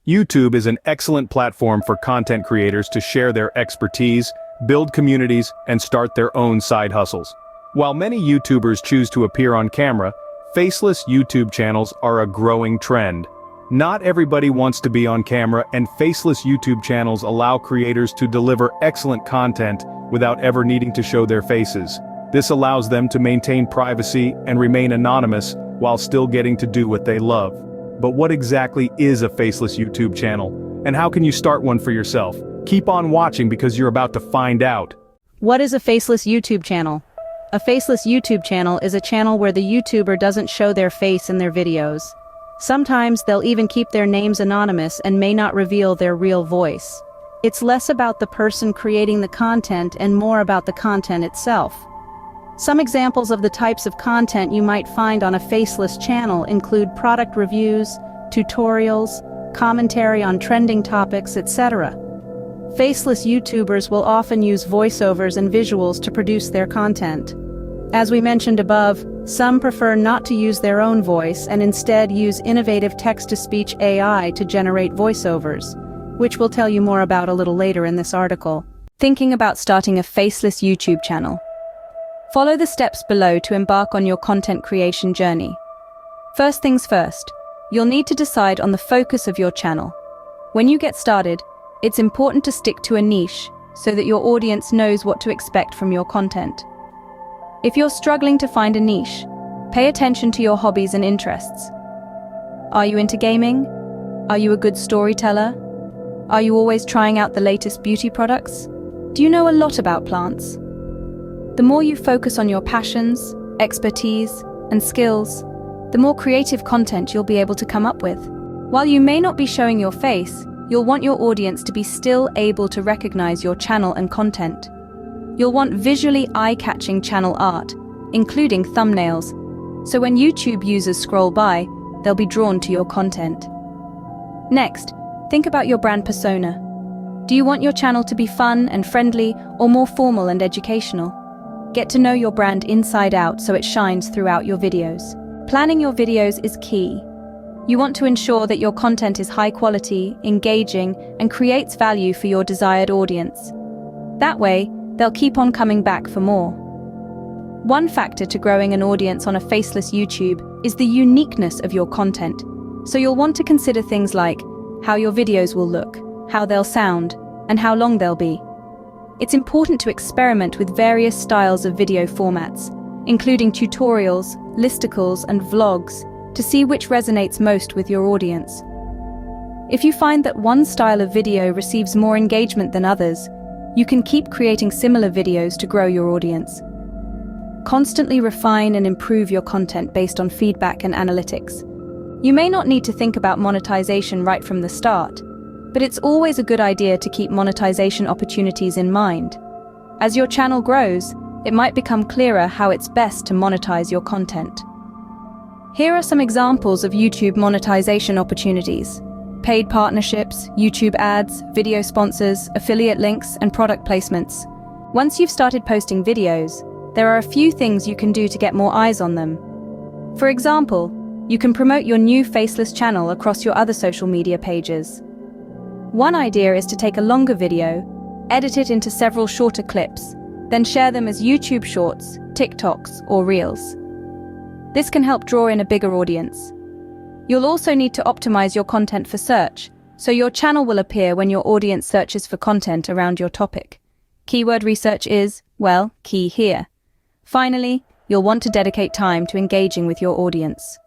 YouTube is an excellent platform for content creators to share their expertise, build communities, and start their own side hustles. While many YouTubers choose to appear on camera, faceless YouTube channels are a growing trend. Not everybody wants to be on camera, and faceless YouTube channels allow creators to deliver excellent content without ever needing to show their faces. This allows them to maintain privacy and remain anonymous while still getting to do what they love. But what exactly is a faceless YouTube channel? And how can you start one for yourself? Keep on watching because you're about to find out. What is a faceless YouTube channel? A faceless YouTube channel is a channel where the YouTuber doesn't show their face in their videos. Sometimes they'll even keep their names anonymous and may not reveal their real voice. It's less about the person creating the content and more about the content itself. Some examples of the types of content you might find on a faceless channel include product reviews, tutorials, commentary on trending topics, etc. Faceless YouTubers will often use voiceovers and visuals to produce their content. As we mentioned above, some prefer not to use their own voice and instead use innovative text-to-speech AI to generate voiceovers, which we'll tell you more about a little later in this article. Thinking about starting a faceless YouTube channel? Follow the steps below to embark on your content creation journey. First things first, you'll need to decide on the focus of your channel. When you get started, it's important to stick to a niche so that your audience knows what to expect from your content. If you're struggling to find a niche, pay attention to your hobbies and interests. Are you into gaming? Are you a good storyteller? Are you always trying out the latest beauty products? Do you know a lot about plants? The more you focus on your passions, expertise, and skills, the more creative content you'll be able to come up with. While you may not be showing your face, you'll want your audience to be still able to recognize your channel and content. You'll want visually eye-catching channel art, including thumbnails, so when YouTube users scroll by, they'll be drawn to your content. Next, think about your brand persona. Do you want your channel to be fun and friendly or more formal and educational? Get to know your brand inside out so it shines throughout your videos. Planning your videos is key. You want to ensure that your content is high quality, engaging, and creates value for your desired audience. That way, they'll keep on coming back for more. One factor to growing an audience on a faceless YouTube is the uniqueness of your content. So you'll want to consider things like how your videos will look, how they'll sound, and how long they'll be. It's important to experiment with various styles of video formats, including tutorials, listicles, and vlogs, to see which resonates most with your audience. If you find that one style of video receives more engagement than others, you can keep creating similar videos to grow your audience. Constantly refine and improve your content based on feedback and analytics. You may not need to think about monetization right from the start, but it's always a good idea to keep monetization opportunities in mind. As your channel grows, it might become clearer how it's best to monetize your content. Here are some examples of YouTube monetization opportunities: paid partnerships, YouTube ads, video sponsors, affiliate links, and product placements. Once you've started posting videos, there are a few things you can do to get more eyes on them. For example, you can promote your new faceless channel across your other social media pages. One idea is to take a longer video, edit it into several shorter clips, then share them as YouTube Shorts, TikToks, or Reels. This can help draw in a bigger audience. You'll also need to optimize your content for search, so your channel will appear when your audience searches for content around your topic. Keyword research is, well, key here. Finally, you'll want to dedicate time to engaging with your audience.